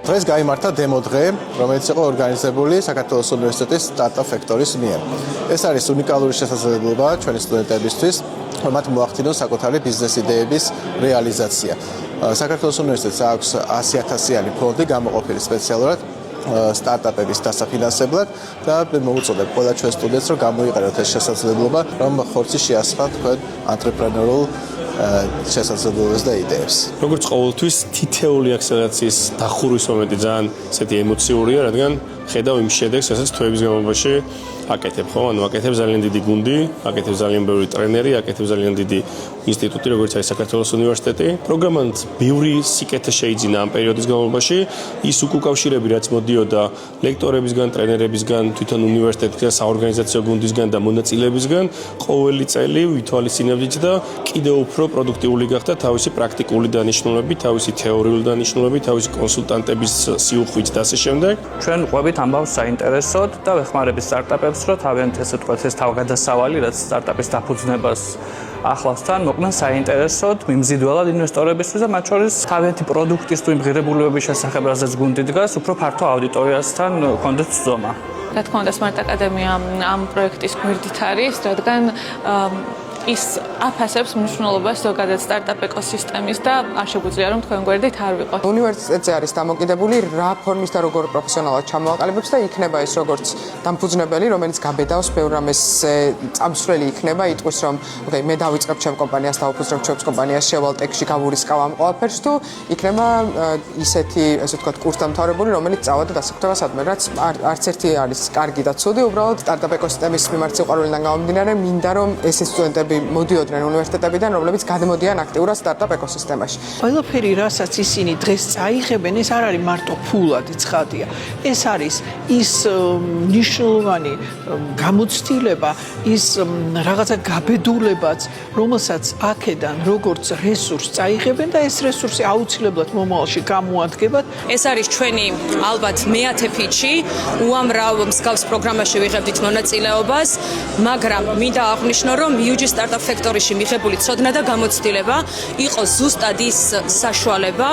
დღეს გაიმართა დემო დღე, რომელიც იყო ორგანიზებული საქართველოს უნივერსიტეტის სტარტაპ ფექტორის მიერ. ეს არის უნიკალური შესაძლებლობა ჩვენი სტუდენტებისთვის, რომ მათ მოახდინონ საკუთარი ბიზნეს იდეების რეალიზაცია. საქართველოს უნივერსიტეტს აქვს 100,000-იანი ფონდი გამოყოფილი სპეციალურად სტარტაპების დასაფინანსებლად და მოუწოდებ ყველა ჩვენ სტუდენტს, რომ გამოიყენოთ ეს შესაძლებლობა, რომ ხორცი შეასხათ თქვენ ანტრეპრენორულ შესაძლებლობებს და იდეებს. როგორც ყოველთვის, თითეული აქსელერაციის დახურვის მომენტი ძალიან ესეთი ემოციურია, რადგან ხედავ იმ შედეგს, რასაც თვეების განმავლობაში აკეთებ, ხო? ანუ აკეთებ ძალიან დიდი გუნდი, აკეთებ ძალიან ბევრი ტრენერი, აკეთებ ძალიან დიდი ინსტიტუტი, როგორც არის საქართველოს უნივერსიტეტი. პროგრამანთ ბევრი სიკეთე შეიძინა ამ პერიოდის განმავლობაში. ის უკავშირები, რაც მოდიოდა ლექტორებისგან, ტრენერებისგან, თვითონ უნივერსიტეტისგან, საორგანიზაციო გუნდისგან და მონაწილეებისგან, ყოველი წელი ვითვალისწინებდით და კიდევ უფრო პროდუქტიული გახდა თავისი პრაქტიკული დანიშნულებით, თავისი თეორიული დანიშნულებით, თავისი კონსულტანტების სიუხვით და ასე შემდეგ. ჩვენ ყვებით ამბავს საინტერესოდ და ვეხმარებით სტარტაპებს, რომ თავიანთ ესე ვთქვათ, ეს თავგადასავალი, რაც სტარტაპის დაფუძნებას ახლავს თან, მოყვნენ საინტერესოდ, მიმზიდველად ინვესტორებისთვის და მათ შორის თავიანთი პროდუქტის თუ იმღირებულებების შესახებ, რაზეც გუნდი დგას, უფრო ფართო აუდიტორიასთან კონდეთ ზომა. რა თქმა უნდა, Smart Academy ამ პროექტის გვერდით არის, რადგან ის აფასებს მნიშვნელობას ზოგადად სტარტაპ ეკოსისტემის და არ შეგვიძლია რომ თქვენ გვერდით არ ვიყოთ. უნივერსიტეტზე არის დამოკიდებული რა ფორმის და როგორ პროფესიონალად ჩამოაყალიბებს და იქნება ის როგორც დამფუძნებელი, რომელიც გაბედავს ბევრ რამეს წამსვლელი იქნება, იტყვის რომ ოკეი, მე დავიწყებ ჩემ კომპანიას, დავუფუძნებ ჩემს კომპანიას, შევალ ტექში გავურისკავ ამ ყველაფერს თუ იქნება ისეთი, ესე ვთქვათ, კურსდამთავრებული, რომელიც წავადა დასაქმება სადმე, რაც არც ერთი არის კარგი და ცუდი, უბრალოდ სტარტაპ ეკოსისტემის მიმართ სიყვარულიდან გამომდინარე, მინდა რომ ეს სტუდენტები მოდიოდნენ უნივერსიტეტებიდან, რომლებიც გადმოდიან აქტიურად სტარტაპ ეკოსისტემაში. ყველაფერი, რასაც ისინი დღეს წაიღებენ, ეს არ არის მარტო ფულადი ცხადია. ეს არის ის მნიშვნელოვანი გამოცდილება, ის რაღაცა გაბედულებაც, რომელსაც აქედან როგორც რესურსს წაიღებენ და ეს რესურსი აუცილებლად მომავალში გამოადგებათ. ეს არის ჩვენი ალბათ მეათე ფიჩი, უამრავ მსგავს პროგრამაში ვიღებდით მონაწილეობას, მაგრამ მინდა აღვნიშნო, რომ UG სტარტაპ ფექტორიში მიღებული ცოდნა და გამოცდილება იყო ზუსტად ის საშუალება,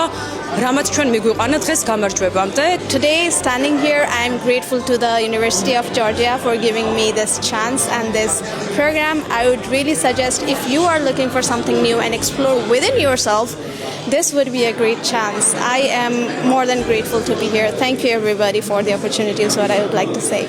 რამაც ჩვენ მიგვიყვანა დღეს გამარჯვებამდე. Today, standing here, I'm grateful to the University of Georgia for giving me this chance and this program. I would really suggest if you are looking for something new and explore within yourself, this would be a great chance. I am more than grateful to be here. Thank you everybody for the opportunity is what I would like to say.